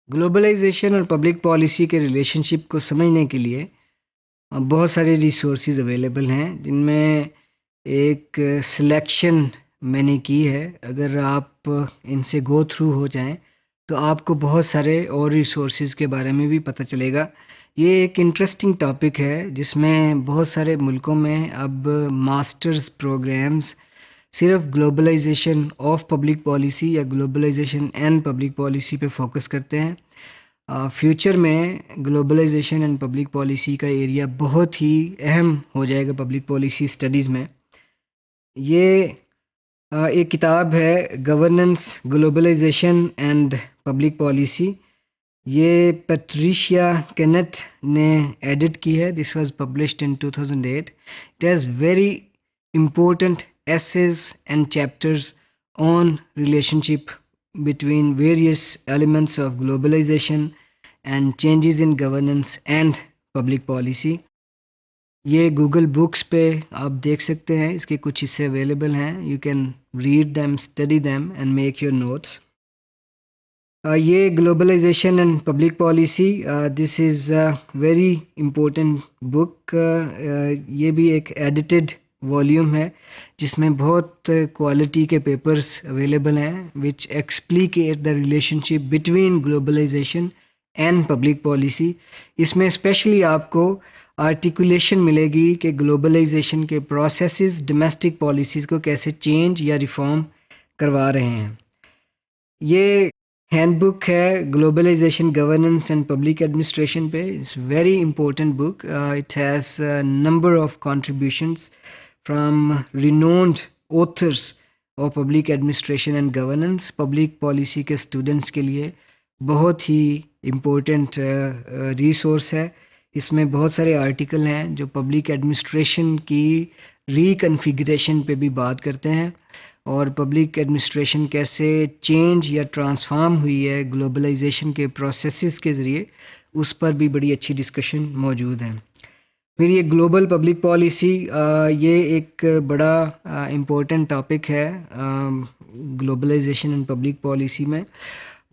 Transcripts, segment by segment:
Globalisation اور public policy کے relation شپ کو سمجھنے کے لیے بہت سارے ریسورسز اویلیبل ہیں، جن میں ایک سلیکشن میں نے کی ہے۔ اگر آپ ان سے گو تھرو ہو جائیں تو آپ کو بہت سارے اور ریسورسز کے بارے میں بھی پتہ چلے گا۔ یہ ایک انٹرسٹنگ ٹاپک ہے جس میں بہت سارے ملکوں میں اب ماسٹرز پروگرامز صرف گلوبلائزیشن آف پبلک پالیسی یا گلوبلائزیشن اینڈ پبلک پالیسی پہ فوکس کرتے ہیں۔ فیوچر میں گلوبلائزیشن اینڈ پبلک پالیسی کا ایریا بہت ہی اہم ہو جائے گا پبلک پالیسی اسٹڈیز میں۔ یہ ایک کتاب ہے governance globalisation and public policy, یہ پیٹریشیا کینٹ نے ایڈٹ کی ہے۔ This was published in 2008۔ It has very important essays and chapters on relationship between various elements of globalization and changes in governance and public policy۔ یہ Google books پہ آپ دیکھ سکتے ہیں، اس کے کچھ حصے اویلیبل ہیں۔ You can read them, study them and make your notes۔ یہ globalisation and public policy, this is a very important book. یہ بھی ایک ایڈیٹڈ والیوم ہے جس میں بہت کوالٹی کے پیپرز اویلیبل ہیں which explicate the relationship between globalisation and public policy. اس میں اسپیشلی آپ کو آرٹیکولیشن ملے گی کہ گلوبلائزیشن کے پروسیسز ڈومیسٹک پالیسیز کو کیسے چینج یا ریفارم کروا رہے ہیں۔ یہ ہینڈ بک ہے globalisation governance and public administration پہ۔ It's very important book. It has number of contributions from renowned authors of public administration and governance۔ Public policy کے اسٹوڈنٹس کے لیے بہت ہی امپورٹنٹ ریسورس ہے۔ اس میں بہت سارے آرٹیکل ہیں جو پبلک ایڈمنسٹریشن کی ریکنفیگریشن پہ بھی بات کرتے ہیں، اور پبلک ایڈمنسٹریشن کیسے چینج یا ٹرانسفارم ہوئی ہے گلوبلائزیشن کے پروسیسز کے ذریعے، اس پر بھی بڑی اچھی ڈسکشن موجود ہے۔ پھر یہ گلوبل پبلک پالیسی، یہ ایک بڑا امپورٹنٹ ٹاپک ہے گلوبلائزیشن اینڈ پبلک پالیسی میں۔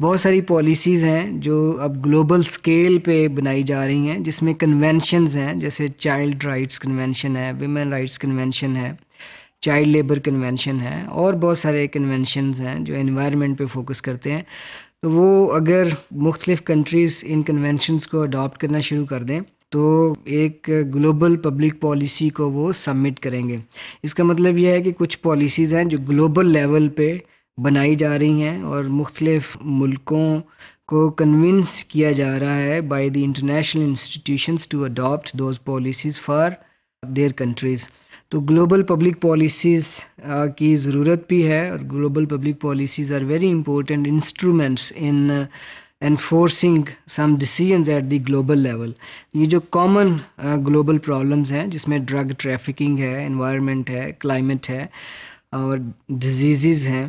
بہت ساری پالیسیز ہیں جو اب گلوبل سکیل پہ بنائی جا رہی ہیں، جس میں کنونشنز ہیں، جیسے چائلڈ رائٹس کنونشن ہے، ویمن رائٹس کنونشن ہے، چائلڈ لیبر کنونشن ہے، اور بہت سارے کنونشنز ہیں جو انوائرمنٹ پہ فوکس کرتے ہیں۔ تو وہ اگر مختلف کنٹریز ان کنونشنز کو اڈاپٹ کرنا شروع کر دیں تو ایک گلوبل پبلک پالیسی کو وہ سبمٹ کریں گے۔ اس کا مطلب یہ ہے کہ کچھ پالیسیز ہیں جو گلوبل لیول پہ بنائی جا رہی ہیں اور مختلف ملکوں کو کنونس کیا جا رہا ہے by the international institutions to adopt those policies for their countries. تو گلوبل پبلک پالیسیز کی ضرورت بھی ہے، اور global public policies are very important instruments in enforcing some decisions at the global level۔ یہ جو کامن گلوبل پرابلمز ہیں جس میں ڈرگ ٹریفکنگ ہے، انوائرمنٹ ہے، کلائمیٹ ہے، اور ڈیزیزز ہیں،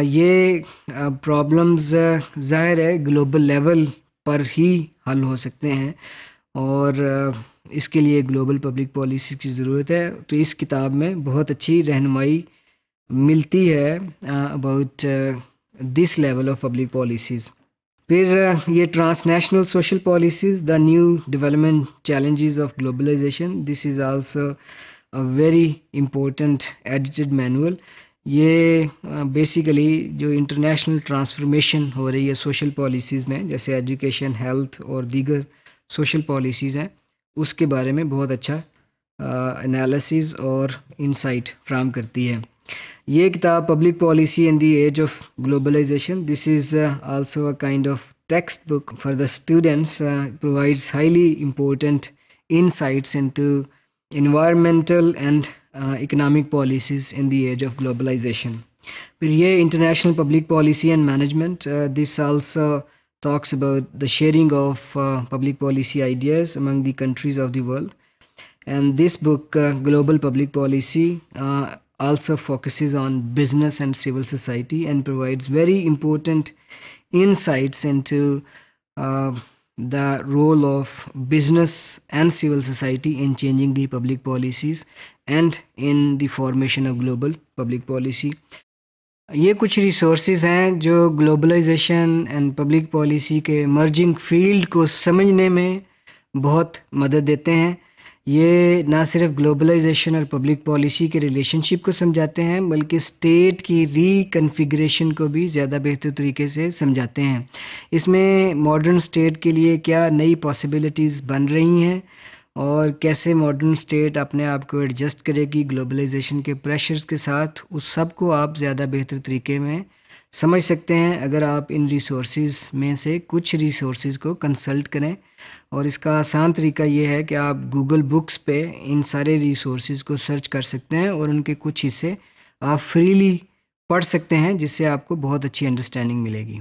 یہ پرابلمز ظاہر ہے گلوبل لیول پر ہی حل ہو سکتے ہیں، اور اس کے لیے گلوبل پبلک پالیسی کی ضرورت ہے۔ تو اس کتاب میں بہت اچھی رہنمائی ملتی ہے about this level of public policies. پھر یہ trans national social policies, the new development challenges of globalisation, this is also a very important edited manual. یہ بیسیکلی جو انٹرنیشنل ٹرانسفارمیشن ہو رہی ہے سوشل پالیسیز میں، جیسے ایجوکیشن، ہیلتھ اور دیگر سوشل پالیسیز ہیں، اس کے بارے میں بہت اچھا انالیسز اور انسائٹ فراہم کرتی ہے۔ یہ کتاب public policy in the age of globalisation, this is also a kind of text book for the students, provides highly important insights into environmental and economic policies in the age of globalization۔ پھر یہ international public policy and management، this also talks about the sharing of public policy ideas among the countries of the world، and this book global public policy also focuses on business and civil society and provides very important insights into the role of business and civil society in changing the public policies and in the formation of global public policy۔ یہ کچھ resources ہیں جو globalisation and public policy کے merging field کو سمجھنے میں بہت مدد دیتے ہیں۔ یہ نہ صرف گلوبلائزیشن اور پبلک پالیسی کے ریلیشن شپ کو سمجھاتے ہیں بلکہ اسٹیٹ کی ری کنفیگریشن کو بھی زیادہ بہتر طریقے سے سمجھاتے ہیں۔ اس میں ماڈرن اسٹیٹ کے لیے کیا نئی پاسبلٹیز بن رہی ہیں اور کیسے ماڈرن اسٹیٹ اپنے آپ کو ایڈجسٹ کرے گی گلوبلائزیشن کے پریشرز کے ساتھ، اس سب کو آپ زیادہ بہتر طریقے میں سمجھ سکتے ہیں اگر آپ ان ریسورسز میں سے کچھ ریسورسز کو کنسلٹ کریں۔ اور اس کا آسان طریقہ یہ ہے کہ آپ گوگل بکس پہ ان سارے ریسورسز کو سرچ کر سکتے ہیں اور ان کے کچھ حصے آپ فریلی پڑھ سکتے ہیں، جس سے آپ کو بہت اچھی انڈرسٹینڈنگ ملے گی۔